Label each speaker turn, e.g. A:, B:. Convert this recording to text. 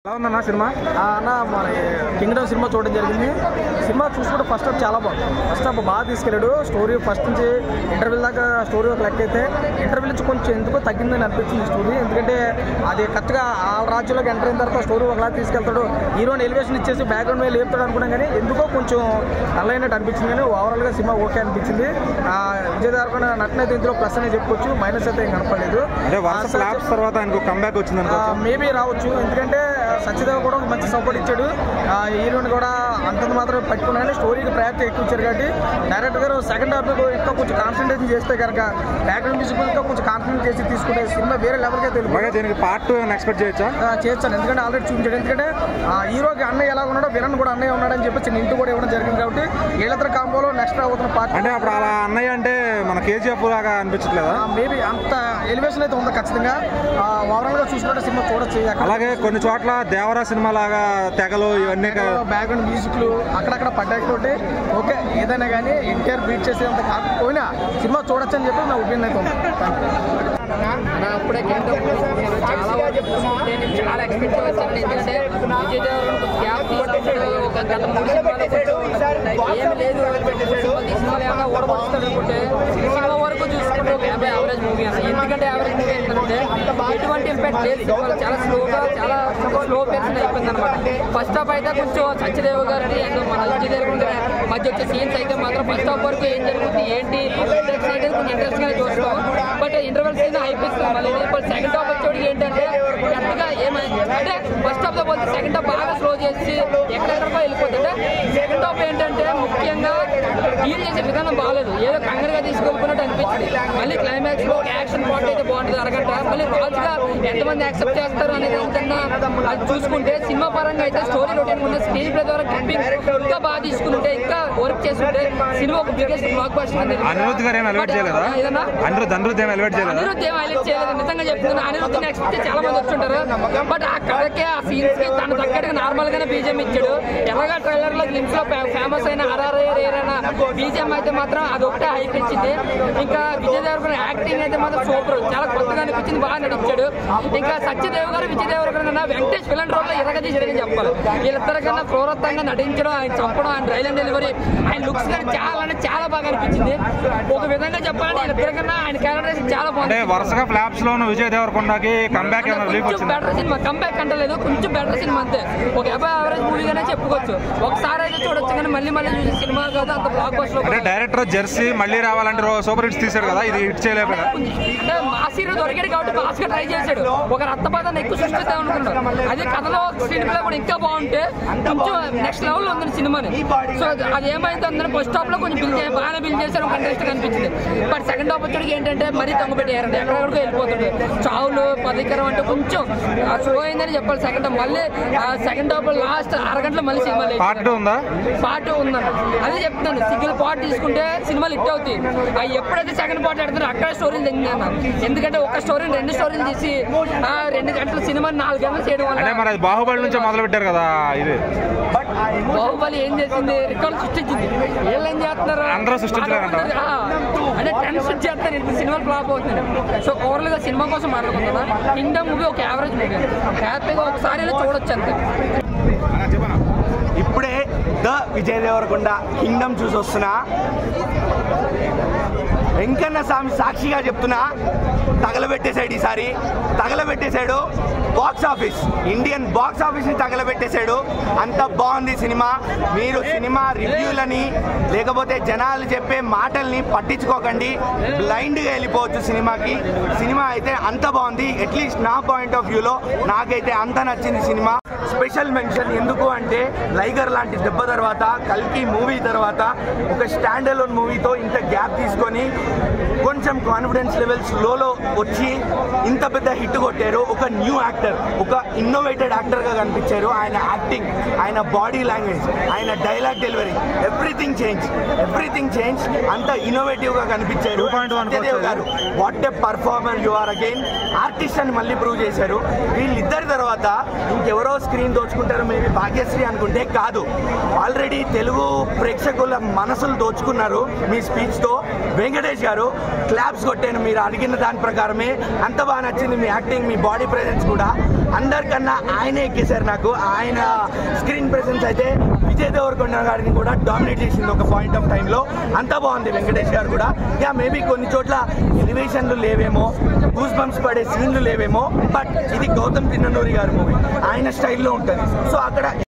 A: ఎలా ఉందన్న సినిమా?
B: అన్న మన కింగ్డమ్ సినిమా చూడడం జరిగింది. సినిమా చూసుకుంటే ఫస్ట్ హాఫ్ చాలా బాగుంది. ఫస్ట్ హాఫ్ బాగా తీసుకెళ్ళాడు. స్టోరీ ఫస్ట్ నుంచి ఇంటర్వ్యూల దాకా స్టోరీ ఒక లెక్క అయితే ఇంటర్వ్యూ నుంచి కొంచెం ఎందుకో తగ్గిందని అనిపించింది స్టోరీ. ఎందుకంటే అది కరెక్ట్గా ఆ రాజ్యంలోకి ఎంటర్ అయిన తర్వాత స్టోరీ ఒకలా తీసుకెళ్తాడు. హీరోని ఎలివేషన్ ఇచ్చేసి బ్యాక్గ్రౌండ్ మీద లేపుతాడు అనుకున్నాం, కానీ ఎందుకో కొంచెం నల్లైనట్టు అనిపించింది. కానీ ఓవరాల్గా సినిమా ఓకే అనిపించింది. విజయ్ దేవరకొండ నటన అయితే ఇందులో ప్లస్ అనే చెప్పుకోవచ్చు, మైనస్ అయితే ఏం కనపడలేదు. మేబీ రావచ్చు, ఎందుకంటే సత్యదేవ్ కూడా మంచి సపోర్ట్ ఇచ్చాడు. హీరోని కూడా అంతంత మాత్రం పట్టుకున్నాడు. స్టోరీకి ప్రయారిటీ ఎక్కువ ఇచ్చారు కాబట్టి డైరెక్టర్ గారు సెకండ్ హాఫ్ ఇంకా కొంచెం కాన్సన్ట్రేషన్ చేస్తే కనుక బ్యాక్గ్రౌండ్ మ్యూజిక్ ఇంకా కొంచెం కాన్సన్ట్రేట్ చేసి తీసుకుంటే సినిమా వేరే లెవెల్కి అయితే
A: దీనికి పార్ట్ 2 ఎక్స్పెక్ట్
B: చేయొచ్చాను. ఎందుకంటే ఆల్రెడీ చూపించాడు. ఎందుకంటే హీరోకి అన్నయ్య ఎలా ఉన్నాడో విలన్ కూడా అన్నయ్య ఉన్నాడని చెప్పి ఇంటి కూడా ఇవ్వడం జరిగింది. కాబట్టి వీళ్ళిద్దరు కాంబోలో నెక్స్ట్ అవుతున్న పార్ట్
A: అంటే అప్పుడు అలా అన్నయ్య అంటే మన కేజీఎఫ్ లాగా అనిపించట్లేదా?
B: మేబీ అంత ఎలివేషన్ అయితే ఉంది ఖచ్చితంగా. ఓవరాల్గా చూసుకుంటే సినిమా చూడొచ్చు.
A: అలాగే కొన్ని చోట్ల దేవరా సినిమా లాగా తెగలు ఇవన్నీ
B: బ్యాక్గ్రౌండ్ మ్యూజిక్లు అక్కడక్కడ పడ్డాయి. ఓకే, ఏదైనా కానీ ఎన్టీఆర్ బీట్ చేసేంత కాకపోయినా సినిమా చూడొచ్చు అని చెప్పి నా ఒపీనియన్ అయితే ఉంది.
C: అప్పుడే చాలా ఎక్స్పెక్ట్ చేస్తాను. ఎందుకంటే విజయ్ దేవరకొండ గ్యాప్ తీసుకుంటాడు. ఒక గత 3 సినిమాలు ఏమి లేదు, సినిమాలు ఏమైనా ఓడబడుస్తాడు అనుకుంటే సినిమా వరకు చూసుకుంటే ఒక 50 యావరేజ్ మూవీ అన్న. ఎందుకంటే యావరేజ్ మూవీ ఏంటంటే ఎటువంటి ఇంపాక్ట్ లేదు. సినిమాలు చాలా స్లోగా చాలా స్లో పేర్స్ అయిపోయింది అనమాట. ఫస్ట్ హాఫ్ అయితే కొంచెం సత్యదేవ్ గారిని అండ్ మన విజయ్ దేవరకొండ మధ్య వచ్చే సీన్స్ అయితే మాత్రం ఫస్ట్ హాఫ్ వరకు ఏం జరుగుతుంది ఏంటి కొంచెం ఇంట్రెస్ట్ గానే చూస్తాం. బట్ ఇంటర్వెల్స్ అయితే అయిపోతుంది. మళ్ళీ సెకండ్ హాఫ్ వచ్చేటికి ఏంటంటే పెద్దగా అంటే ఫస్ట్ హాఫ్ తో పోతే సెకండ్ హాఫ్ బాగా స్లో చేసి ఎక్కడెక్కడికో వెళ్ళిపోతుంది. సెకండ్ హాఫ్ ఏంటంటే ముఖ్యంగా డీల్ చేసే విధానం బాగాలేదు. ఏదో కంగారుగా తీసుకెళ్ళిపోయినట్టు అనిపించింది. మళ్ళీ క్లైమాక్స్ లో యాక్షన్ పార్ట్ అయితే బాగుంటుంది అరగంట. మళ్ళీ రాజుగా ఎంతమంది యాక్సెప్ట్ చేస్తారు అనేది అది చూసుకుంటే సినిమా పరంగా అయితే స్టోరీ రొటీన్ ఉన్న స్క్రీన్ ప్లే ద్వారా గ్రిప్పింగ్ ఇంకా బాగా తీసుకుంటే ఇంకా వర్క్ చేసుకుంటే సినిమా ఒక బిగ్గెస్ట్ బ్లాక్ బస్టర్ అనేది.
A: అనిరుద్ధ్ ఏం హైలైట్ చేయలేదు.
C: నిజంగా చెప్తున్నా, అనిరుద్ధ్ ఎక్స్పెక్ట్ చాలా మంది వచ్చుంటారు. బట్ ఆ కథకే ఆ సీన్స్ కి తన తగ్గట్టుగా నార్మల్ గానే బీజిఎం ఇచ్చాడు. ఎలాగా ట్రైలర్ లో గ్లిమ్స్ లో ఫేమస్ అయిన ఆర్ఆర్ఐన బీజిఎం అయితే మాత్రం అది ఒకటే హైప్ ఇచ్చింది. ఇంకా విజయ్ దేవరకొండ యాక్టింగ్ అయితే మాత్రం సూపర్, చాలా కొత్తగా అనిపించింది, బాగా నటించాడు. ఇంకా సత్యదేవ్ గారు విజయ్ దేవరకొండ కన్నా వెంకటేష్ విలన్ రోల్ లో ఎరగదీసాడని చెప్పాలి. వీళ్ళిద్దరి కన్నా క్రూరత్వంగా నటించడం, ఆయన చంపడం, ఆయన రైల్ అండ్ డెలివరీ, ఆయన లుక్స్ కానీ చాలా బాగా అనిపించింది. ఒక విధంగా చెప్పాలంటే వీళ్ళిద్దరి కన్నా ఆయన క్యారెక్టరైజేషన్ చాలా బాగుంది.
A: వరుసగా ఫ్లాప్స్ లో విజయ్ దేవరకొండకి కంబ్యాక్
C: బెటర్ సినిమా, కంబ్యాక్ అంటలేదు, కొంచెం బెటర్ సినిమా అంతే. ఒక 50 యావరేజ్ మూవీగానే చెప్పుకోవచ్చు. ఒకసారి అయితే చూడొచ్చు, కానీ మళ్ళీ చూసే సినిమా కాదు, అంత బ్లాక్ బస్టర్.
A: అంటే డైరెక్టర్ జెర్సీ మళ్ళీ రావాలంటే సూపర్ హిట్స్ తీశాడు కదా, ఇది హిట్ చేయలేకపోయా.
C: అంటే మాసీరు దొరికాడు కాబట్టి మాస్ గా ట్రై చేశాడు. ఒక రక్తపాతాన్ని ఎక్కువ సృష్టిద్దాం అనుకున్నాడు. అదే కథలో స్క్రీన్ ప్లే కూడా ఇంకా బాగుంటే కొంచెం నెక్స్ట్ లెవెల్ లో ఉంది సినిమాని. సో అది ఏమైంది అందరూ ఫస్ట్ హాఫ్ లో కొంచెం బాగానే బిల్ చేశారు, ఒక ఇంట్రెస్ట్ అనిపించింది. బట్ సెకండ్ హాఫ్ వచ్చేటికి ఏంటంటే మరీ తొంగపెట్టారండి, ఎక్కడెక్కడికో వెళ్ళిపోతుంది. చావులు పదికరం అంటే కొంచెం స్లో అయిందని చెప్పాలి. సెకండ్ హాఫ్ మళ్ళీ సెకండ్ హాఫ్ లాస్ట్ అరగంటలో మళ్ళీ సినిమా పార్ట్ ఉందండి. అదే చెప్తున్నాను, సింగిల్ పార్ట్ తీసుకుంటే సినిమాలు హిట్ అవుతాయి. ఎప్పుడైతే సెకండ్ పార్ట్ పెడతారో అక్కడ స్టోరీలు తెగిందన్న. ఎందుకంటే ఒక స్టోరీని 2 స్టోరీలు తీసి 2 గంటల సినిమా 4 గంటలు చేయడం వల్ల
A: బాహుబలి నుంచి మొదలు పెట్టారు కదా. ఇది
C: బాహుబలి ఏం చేసింది, రికార్డు సృష్టించింది. వీళ్ళు ఏం చేస్తున్నారు,
A: అందరూ సృష్టించారంట.
C: అంటే 10 సృష్టి చేస్తారు, ఇంత సినిమాలు ఫ్లాప్ అవుతుంది. సో ఓవరాల్ గా సినిమా కోసం మాట్లాడుకుంటున్నా. కింగ్డమ్ మూవీ ఒక యావరేజ్ మూవీ, హ్యాపీగా ఒకసారి చూడొచ్చు అంతే.
D: ఇప్పుడే ద విజయ్ దేవరకొండ కింగ్డమ్ చూసి వస్తున్నా. వెంకన్న స్వామి సాక్షిగా చెప్తున్నా, తగలబెట్టేశాడు. ఈసారి తగలబెట్టేశాడు. బాక్స్ ఆఫీస్, ఇండియన్ బాక్స్ ఆఫీస్ని తగలబెట్టేశాడు. అంత బాగుంది సినిమా. మీరు సినిమా రివ్యూలని లేకపోతే జనాలు చెప్పే మాటల్ని పట్టించుకోకండి, బ్లైండ్గా వెళ్ళిపోవచ్చు సినిమాకి. సినిమా అయితే అంత బాగుంది. అట్లీస్ట్ నా పాయింట్ ఆఫ్ వ్యూలో నాకైతే అంత నచ్చింది సినిమా. స్పెషల్ మెన్షన్ ఎందుకు అంటే, లైగర్ లాంటి దెబ్బ తర్వాత, కల్కి మూవీ తర్వాత ఒక స్టాండ్ అలోన్ మూవీతో ఇంత గ్యాప్ తీసుకొని కొంచెం కాన్ఫిడెన్స్ లెవెల్స్ లోలో వచ్చి ఇంత పెద్ద హిట్ కొట్టారు. ఒక న్యూ యాక్టర్, ఒక ఇన్నోవేటెడ్ యాక్టర్గా కనిపించారు. ఆయన యాక్టింగ్, ఆయన బాడీ లాంగ్వేజ్, ఆయన డైలాగ్ డెలివరీ, ఎవ్రీథింగ్ చేంజ్. అంత ఇన్నోవేటివ్గా కనిపించారు. సత్యదేవ్ గారు, what a performer you are again. Artist అని మళ్ళీ ప్రూవ్ చేశారు. వీళ్ళిద్దరి తర్వాత ఇంకెవరో స్క్రీన్ దోచుకుంటారు, మేబీ భాగ్యశ్రీ అనుకుంటే కాదు. ఆల్రెడీ తెలుగు ప్రేక్షకుల మనసులు దోచుకున్నారు మీ స్పీచ్తో. వెంకటేష్ గారు క్లాప్స్ కొట్టాను మీరు అడిగిన దాని ప్రకారమే. అంత బాగా నచ్చింది మీ యాక్టింగ్, మీ బాడీ ప్రెజెన్స్ కూడా. అందరికన్నా ఆయనే ఎక్కేశారు. నాకు ఆయన స్క్రీన్ ప్రెసెన్స్ అయితే విజయ్ దేవరకొండ గారిని కూడా డామినేట్ చేసింది ఒక పాయింట్ ఆఫ్ టైంలో. అంతా బాగుంది. వెంకటేష్ గారు కూడా మేబీ కొన్ని చోట్ల ఎలివేషన్లు లేవేమో, గూస్ బంప్స్ పడే సీన్లు లేవేమో, బట్ ఇది గౌతమ్ తిన్ననూరి గారి మూవీ, ఆయన స్టైల్లో ఉంటుంది. సో అక్కడ